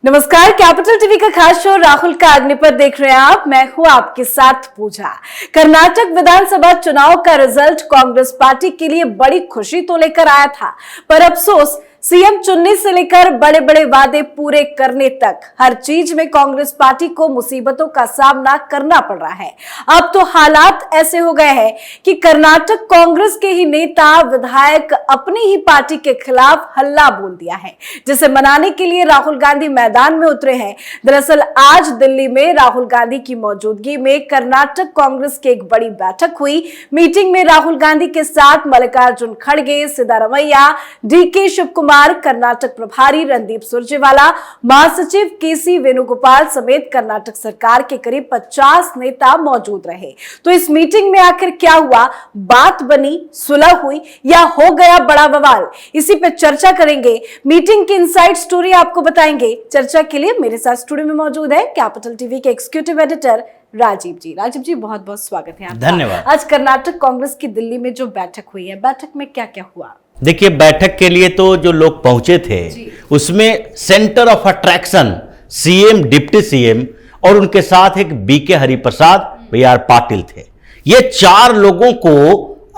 नमस्कार, capital TV का खास शो राहुल का अग्निपथ देख रहे हैं आप। मैं हूं आपके साथ पूजा। कर्नाटक विधानसभा चुनाव का रिजल्ट कांग्रेस पार्टी के लिए बड़ी खुशी तो लेकर आया था, पर अफसोस सीएम चुनने से लेकर बड़े बड़े वादे पूरे करने तक हर चीज में कांग्रेस पार्टी को मुसीबतों का सामना करना पड़ रहा है। अब तो हालात ऐसे हो गए हैं कि कर्नाटक कांग्रेस के ही नेता विधायक अपनी ही पार्टी के खिलाफ हल्ला बोल दिया है, जिसे मनाने के लिए राहुल गांधी मैदान में उतरे हैं। दरअसल आज दिल्ली में राहुल गांधी की मौजूदगी में कर्नाटक कांग्रेस की एक बड़ी बैठक हुई। मीटिंग में राहुल गांधी के साथ मल्लिकार्जुन खड़गे, सिद्धारमैया, डीके शिवकुमार, कर्नाटक प्रभारी रणदीप सुरजेवाला, महासचिव केसी वेणुगोपाल समेत कर्नाटक सरकार के करीब 50 नेता मौजूद रहे। तो इस मीटिंग में आखिर क्या हुआ? बात बनी, सुलह हुई या हो गया बड़ा बवाल? इसी पे चर्चा करेंगे। मीटिंग की इनसाइड स्टोरी आपको बताएंगे। चर्चा के लिए मेरे साथ स्टूडियो में मौजूद है कैपिटल टीवी के एग्जीक्यूटिव एडिटर राजीव जी। राजीव जी, बहुत बहुत स्वागत है आपका। धन्यवाद। आज कर्नाटक कांग्रेस की दिल्ली में जो बैठक हुई है, बैठक में क्या क्या हुआ? देखिए, बैठक के लिए तो जो लोग पहुंचे थे उसमें centre of attraction CM, deputy CM और उनके साथ एक बीके हरिप्रसाद बीआर पाटिल थे। ये चार लोगों को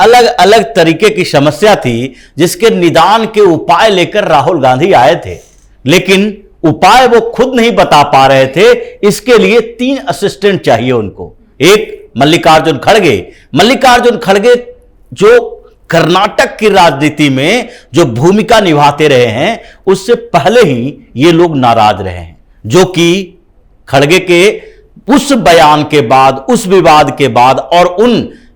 अलग अलग तरीके की समस्या थी, जिसके निदान के उपाय लेकर राहुल गांधी आए थे, लेकिन उपाय वो खुद नहीं बता पा रहे थे। इसके लिए 3 असिस्टेंट चाहिए उनको। एक मल्लिकार्जुन खड़गे जो कर्नाटक की राजनीति में जो भूमिका निभाते रहे हैं, उससे पहले ही ये लोग नाराज रहे हैं, जो कि खड़गे के उस बयान के बाद, उस विवाद के बाद और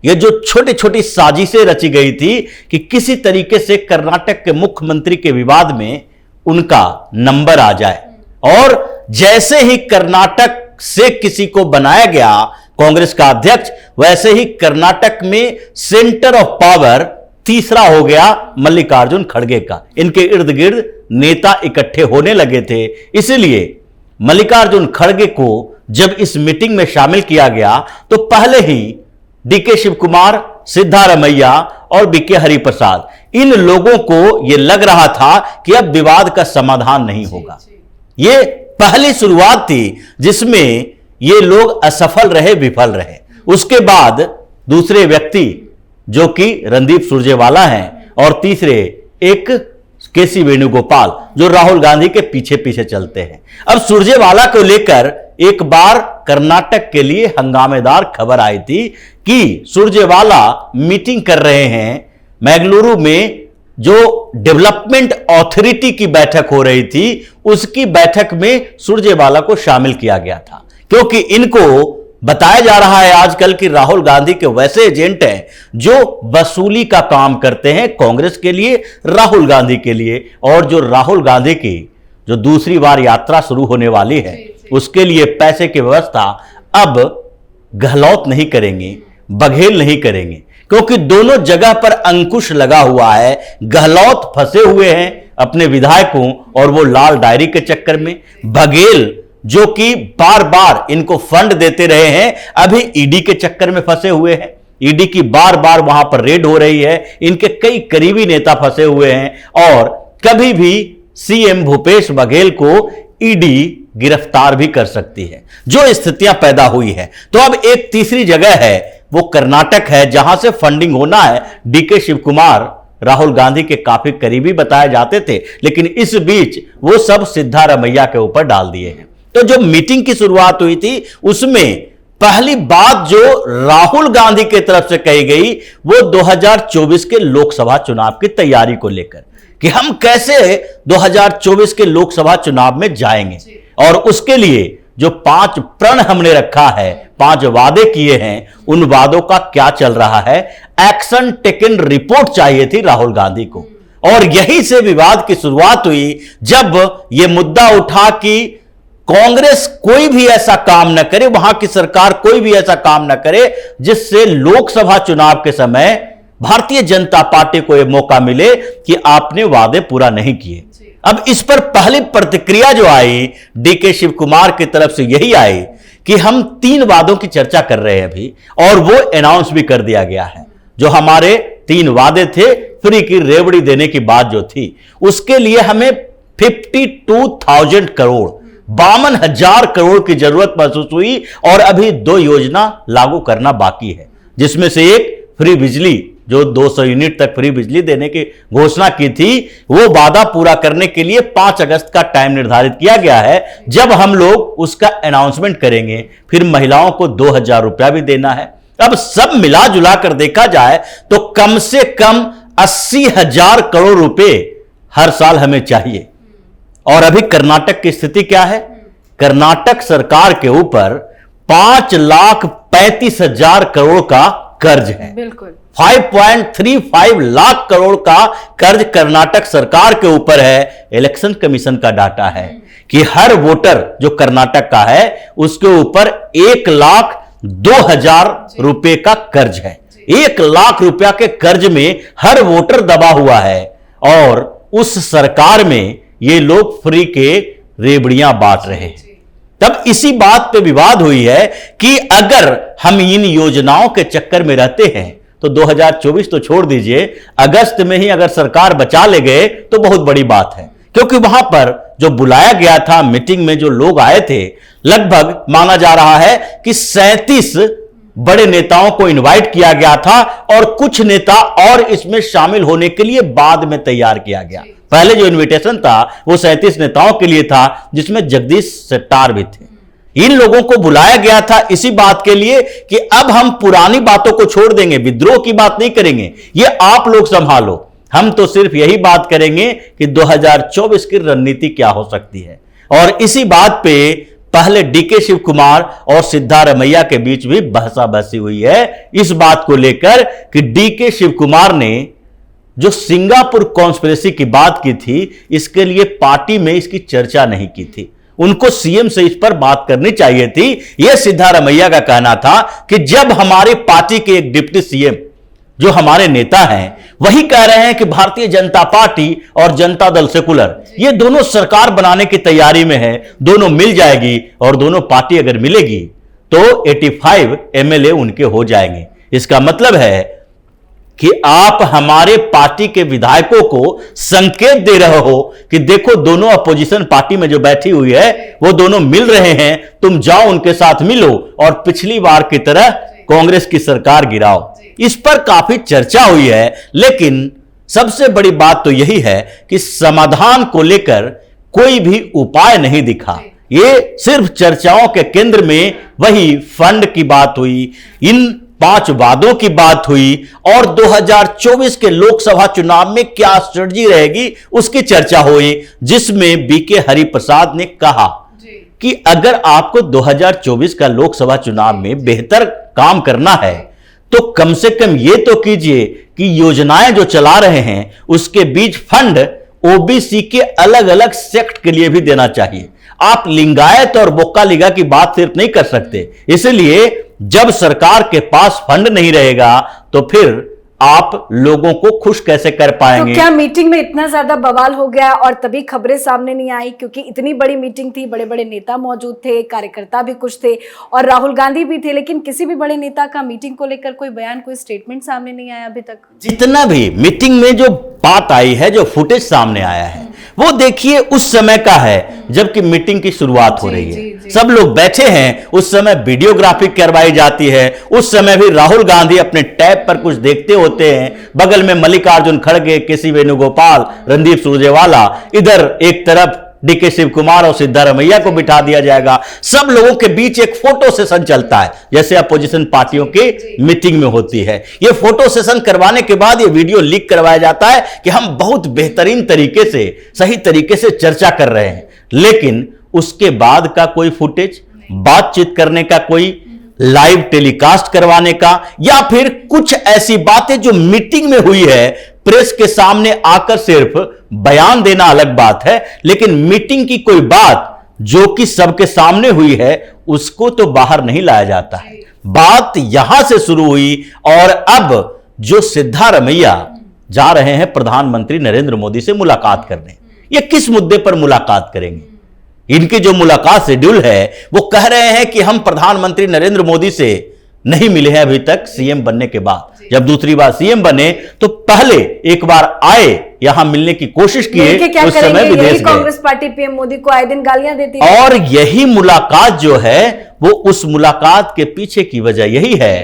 ये जो छोटी छोटी साजिशें रची गई थी कि किसी तरीके से कर्नाटक के मुख्यमंत्री के विवाद में उनका नंबर आ जाए, और जैसे ही कर्नाटक से किसी को बनाया गया कांग्रेस का अध्यक्ष, वैसे ही कर्नाटक में सेंटर ऑफ पावर तीसरा हो गया मल्लिकार्जुन खड़गे का। इनके इर्द गिर्द नेता इकट्ठे होने लगे थे। इसलिए मल्लिकार्जुन खड़गे को जब इस मीटिंग में शामिल किया गया तो पहले ही डीके शिवकुमार, सिद्धारमैया और बीके हरिप्रसाद, इन लोगों को यह लग रहा था कि अब विवाद का समाधान नहीं होगा। यह पहली शुरुआत थी जिसमें ये लोग असफल रहे, विफल रहे। उसके बाद दूसरे व्यक्ति जो कि रणदीप सुरजेवाला हैं और तीसरे एक केसी वेणुगोपाल, जो राहुल गांधी के पीछे पीछे चलते हैं। अब सुरजेवाला को लेकर एक बार कर्नाटक के लिए हंगामेदार खबर आई थी कि सुरजेवाला मीटिंग कर रहे हैं मैंगलुरु में। जो डेवलपमेंट अथॉरिटी की बैठक हो रही थी, उसकी बैठक में सुरजेवाला को शामिल किया गया था, क्योंकि इनको बताया जा रहा है आजकल कि राहुल गांधी के वैसे एजेंट हैं जो वसूली का काम करते हैं कांग्रेस के लिए, राहुल गांधी के लिए। और जो राहुल गांधी की जो दूसरी बार यात्रा शुरू होने वाली है, उसके लिए पैसे की व्यवस्था अब गहलोत नहीं करेंगे, बघेल नहीं करेंगे, क्योंकि दोनों जगह पर अंकुश लगा हुआ है। गहलोत फंसे हुए हैं अपने विधायकों और वो लाल डायरी के चक्कर में। बघेल जो कि बार बार इनको फंड देते रहे हैं, अभी ईडी के चक्कर में फंसे हुए हैं। ईडी की बार बार वहां पर रेड हो रही है, इनके कई करीबी नेता फंसे हुए हैं और कभी भी सीएम भूपेश बघेल को ईडी गिरफ्तार भी कर सकती है, जो स्थितियां पैदा हुई है। तो अब एक तीसरी जगह है, वो कर्नाटक है, जहां से फंडिंग होना है। डीके शिवकुमार राहुल गांधी के काफी करीबी बताए जाते थे, लेकिन इस बीच वो सब सिद्धारमैया के ऊपर डाल दिए हैं। तो जो मीटिंग की शुरुआत हुई थी, उसमें पहली बात जो राहुल गांधी की तरफ से कही गई, वो 2024 के लोकसभा चुनाव की तैयारी को लेकर, कि हम कैसे 2024 के लोकसभा चुनाव में जाएंगे, और उसके लिए जो 5 प्रण हमने रखा है, 5 वादे किए हैं, उन वादों का क्या चल रहा है। एक्शन टेकन रिपोर्ट चाहिए थी राहुल गांधी को, और यहीं से विवाद की शुरुआत हुई, जब यह मुद्दा उठा कि कांग्रेस कोई भी ऐसा काम न करे, वहां की सरकार कोई भी ऐसा काम न करे जिससे लोकसभा चुनाव के समय भारतीय जनता पार्टी को यह मौका मिले कि आपने वादे पूरा नहीं किए। अब इस पर पहली प्रतिक्रिया जो आई डीके शिवकुमार की तरफ से यही आई कि हम 3 वादों की चर्चा कर रहे हैं अभी, और वो अनाउंस भी कर दिया गया है। जो हमारे 3 वादे थे, फ्री की रेवड़ी देने की बात जो थी, उसके लिए हमें 52,000 करोड़ 52,000 करोड़ की जरूरत महसूस हुई और अभी 2 योजना लागू करना बाकी है, जिसमें से एक फ्री बिजली, जो 200 यूनिट तक फ्री बिजली देने की घोषणा की थी, वो वादा पूरा करने के लिए 5 अगस्त का टाइम निर्धारित किया गया है, जब हम लोग उसका अनाउंसमेंट करेंगे। फिर महिलाओं को 2,000 रुपया भी देना है। अब सब मिला जुला कर देखा जाए तो कम से कम 80,000 करोड़ रुपए हर साल हमें चाहिए। और अभी कर्नाटक की स्थिति क्या है? कर्नाटक सरकार के ऊपर 5,35,000 करोड़ का कर्ज है। बिल्कुल 5.35 लाख करोड़ का कर्ज कर्नाटक सरकार के ऊपर है। इलेक्शन कमीशन का डाटा है कि हर वोटर जो कर्नाटक का है उसके ऊपर 1,02,000 रुपए का कर्ज है। 1 लाख रुपया के कर्ज में हर वोटर दबा हुआ है और उस सरकार में ये लोग फ्री के रेबड़ियां बांट रहे हैं। तब इसी बात पे विवाद हुई है कि अगर हम इन योजनाओं के चक्कर में रहते हैं तो 2024 तो छोड़ दीजिए, अगस्त में ही अगर सरकार बचा ले गए तो बहुत बड़ी बात है। क्योंकि वहां पर जो बुलाया गया था मीटिंग में, जो लोग आए थे, लगभग माना जा रहा है कि 37 बड़े नेताओं को इनवाइट किया गया था और कुछ नेता और इसमें शामिल होने के लिए बाद में तैयार किया गया। पहले जो इनविटेशन था वो 37 नेताओं के लिए था, जिसमें जगदीश शेट्टार भी थे। इन लोगों को बुलाया गया था इसी बात के लिए कि अब हम पुरानी बातों को छोड़ देंगे, विद्रोह की बात नहीं करेंगे, ये आप लोग संभालो, हम तो सिर्फ यही बात करेंगे कि 2024 की रणनीति क्या हो सकती है। और इसी बात पे पहले डीके शिव कुमार और सिद्धारमैया के बीच भी बहसाबहसी हुई है, इस बात को लेकर कि डीके शिव कुमार ने जो सिंगापुर कॉन्स्पिरेसी की बात की थी, इसके लिए पार्टी में इसकी चर्चा नहीं की थी। उनको सीएम से इस पर बात करनी चाहिए थी। यह सिद्धारमैया का कहना था कि जब हमारी पार्टी के एक डिप्टी सीएम जो हमारे नेता हैं वही कह रहे हैं कि भारतीय जनता पार्टी और जनता दल सेकुलर ये दोनों सरकार बनाने की तैयारी में है, दोनों मिल जाएगी और दोनों पार्टी अगर मिलेगी तो 85 एमएलए उनके हो जाएंगे। इसका मतलब है कि आप हमारे पार्टी के विधायकों को संकेत दे रहे हो कि देखो दोनों अपोजिशन पार्टी में जो बैठी हुई है वो दोनों मिल रहे हैं, तुम जाओ उनके साथ मिलो और पिछली बार की तरह कांग्रेस की सरकार गिराओ। इस पर काफी चर्चा हुई है, लेकिन सबसे बड़ी बात तो यही है कि समाधान को लेकर कोई भी उपाय नहीं दिखा। ये सिर्फ चर्चाओं के केंद्र में वही फंड की बात हुई, इन 5 वादों की बात हुई और 2024 के लोकसभा चुनाव में क्या स्ट्रेटजी रहेगी उसकी चर्चा हुई, जिसमें बीके हरिप्रसाद ने कहा कि अगर आपको 2024 का लोकसभा चुनाव में बेहतर काम करना है तो कम से कम ये तो कीजिए कि योजनाएं जो चला रहे हैं उसके बीच फंड ओबीसी के अलग अलग सेक्ट के लिए भी देना चाहिए। आप लिंगायत और बोक्का लिगा की बात सिर्फ नहीं कर सकते, इसलिए जब सरकार के पास फंड नहीं रहेगा तो फिर आप लोगों को खुश कैसे कर पाएंगे? तो क्या मीटिंग में इतना ज्यादा बवाल हो गया और तभी खबरें सामने नहीं आई? क्योंकि इतनी बड़ी मीटिंग थी, बड़े बड़े नेता मौजूद थे, कार्यकर्ता भी कुछ थे और राहुल गांधी भी थे, लेकिन किसी भी बड़े नेता का मीटिंग को लेकर कोई बयान, कोई स्टेटमेंट सामने नहीं आया अभी तक। जितना भी मीटिंग में जो बात आई है, जो फुटेज सामने आया है, वो देखिए उस समय का है जबकि मीटिंग की शुरुआत हो रही है। सब लोग बैठे हैं, उस समय वीडियोग्राफी करवाई जाती है, उस समय भी राहुल गांधी अपने टैब पर कुछ देखते होते हैं, बगल में मल्लिकार्जुन खड़गे, केसी वेणुगोपाल, रणदीप सुरजेवाला, इधर एक तरफ डीके शिव कुमार और सिद्धारमैया को बिठा दिया जाएगा। सब लोगों के बीच एक फोटो सेशन चलता है जैसे अपोजिशन पार्टियों की मीटिंग में होती है। यह फोटो सेशन करवाने के बाद यह वीडियो लीक करवाया जाता है कि हम बहुत बेहतरीन तरीके से, सही तरीके से चर्चा कर रहे हैं, लेकिन उसके बाद का कोई फुटेज, बातचीत करने का, कोई लाइव टेलीकास्ट करवाने का, या फिर कुछ ऐसी बातें जो मीटिंग में हुई है प्रेस के सामने आकर सिर्फ बयान देना अलग बात है, लेकिन मीटिंग की कोई बात जो कि सबके सामने हुई है उसको तो बाहर नहीं लाया जाता है। बात यहां से शुरू हुई और अब जो सिद्धारमैया जा रहे हैं प्रधानमंत्री नरेंद्र मोदी से मुलाकात करने, ये किस मुद्दे पर मुलाकात करेंगे? इनकी जो मुलाकात शेड्यूल है वो कह रहे हैं कि हम प्रधानमंत्री नरेंद्र मोदी से नहीं मिले हैं अभी तक सीएम बनने के बाद। जब दूसरी बार सीएम बने तो पहले एक बार आए, यहां मिलने की कोशिश की, उस समय विदेश गए। कांग्रेस पार्टी पीएम मोदी को आए दिन गालियां देती है। और यही मुलाकात जो है वो उस मुलाकात के पीछे की वजह यही है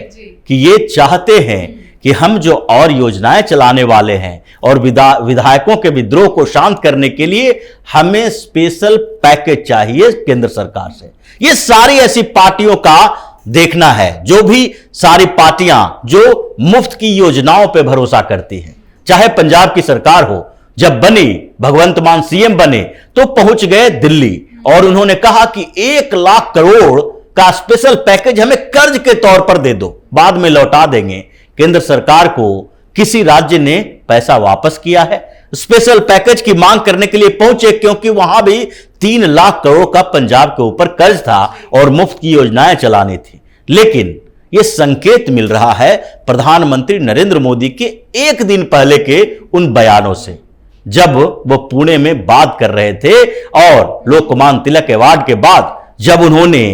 कि ये चाहते हैं कि हम जो और योजनाएं चलाने वाले हैं और विधायकों के विद्रोह को शांत करने के लिए हमें स्पेशल पैकेज चाहिए केंद्र सरकार से। ये सारी ऐसी पार्टियों का देखना है, जो भी सारी पार्टियां जो मुफ्त की योजनाओं पे भरोसा करती हैं। चाहे पंजाब की सरकार हो, जब बनी भगवंत मान सीएम बने तो पहुंच गए दिल्ली और उन्होंने कहा कि 1 लाख करोड़ का स्पेशल पैकेज हमें कर्ज के तौर पर दे दो, बाद में लौटा देंगे। केंद्र सरकार को किसी राज्य ने पैसा वापस किया है? स्पेशल पैकेज की मांग करने के लिए पहुंचे क्योंकि वहां भी 3 लाख करोड़ का पंजाब के ऊपर कर्ज था और मुफ्त की योजनाएं चलानी थी। लेकिन यह संकेत मिल रहा है प्रधानमंत्री नरेंद्र मोदी के एक दिन पहले के उन बयानों से, जब वो पुणे में बात कर रहे थे और लोकमान्य तिलक अवार्ड के बाद जब उन्होंने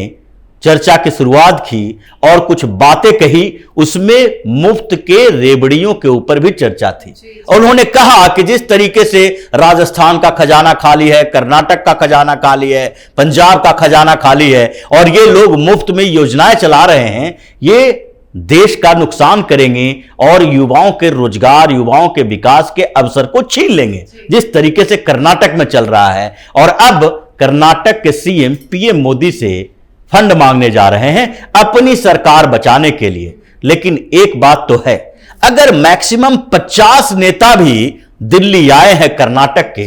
चर्चा की शुरुआत की और कुछ बातें कही, उसमें मुफ्त के रेवड़ियों के ऊपर भी चर्चा थी। और उन्होंने कहा कि जिस तरीके से राजस्थान का खजाना खाली है, कर्नाटक का खजाना खाली है, पंजाब का खजाना खाली है और ये लोग मुफ्त में योजनाएं चला रहे हैं, ये देश का नुकसान करेंगे और युवाओं के रोजगार, युवाओं के विकास के अवसर को छीन लेंगे, जिस तरीके से कर्नाटक में चल रहा है। और अब कर्नाटक के सीएम पीएम मोदी से फंड मांगने जा रहे हैं अपनी सरकार बचाने के लिए। लेकिन एक बात तो है, अगर मैक्सिमम 50 नेता भी दिल्ली आए हैं कर्नाटक के,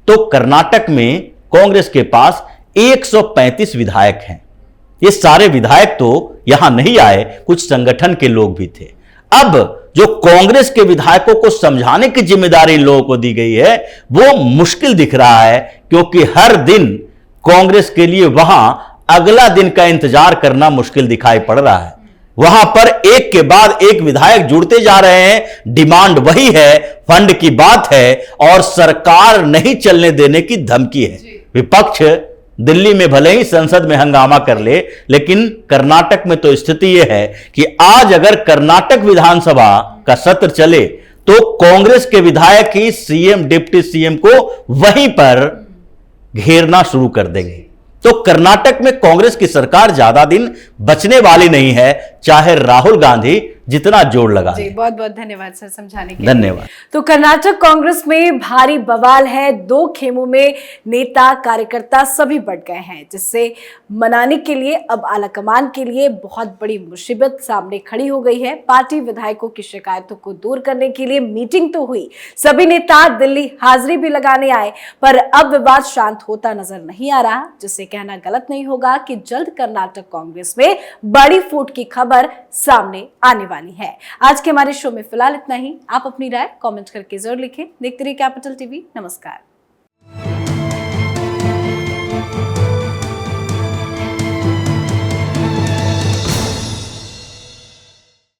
तो कर्नाटक में कांग्रेस के पास 135 विधायक हैं। ये सारे विधायक तो यहां नहीं आए, कुछ संगठन के लोग भी थे। अब जो कांग्रेस के विधायकों को समझाने की जिम्मेदारी इन लोगों को दी गई है, वो मुश्किल दिख रहा है, क्योंकि हर दिन कांग्रेस के लिए वहां अगला दिन का इंतजार करना मुश्किल दिखाई पड़ रहा है। वहां पर एक के बाद एक विधायक जुड़ते जा रहे हैं, डिमांड वही है, फंड की बात है और सरकार नहीं चलने देने की धमकी है। विपक्ष दिल्ली में भले ही संसद में हंगामा कर ले, लेकिन कर्नाटक में तो स्थिति यह है कि आज अगर कर्नाटक विधानसभा का सत्र चले तो कांग्रेस के विधायक ही सीएम, डिप्टी सीएम को वहीं पर घेरना शुरू कर देंगे। तो कर्नाटक में कांग्रेस की सरकार ज्यादा दिन बचने वाली नहीं है, चाहे राहुल गांधी जितना जोर लगा। जी, बहुत बहुत धन्यवाद सर समझाने के लिए। धन्यवाद। तो कर्नाटक कांग्रेस में भारी बवाल है, 2 खेमों में नेता कार्यकर्ता सभी बढ़ गए हैं, जिससे मनाने के लिए अब आलाकमान के लिए बहुत बड़ी मुसीबत सामने खड़ी हो गई है। पार्टी विधायकों की शिकायतों को दूर करने के लिए मीटिंग तो हुई, सभी नेता दिल्ली हाजिरी भी लगाने आए, पर अब विवाद शांत होता नजर नहीं आ रहा, जिससे कहना गलत नहीं होगा कि जल्द कर्नाटक कांग्रेस में बड़ी फूट की खबर सामने आने वाली है। आज के हमारे शो में फिलहाल इतना ही। आप अपनी राय कमेंट करके जरूर लिखें। देखते रहिए कैपिटल टीवी। नमस्कार।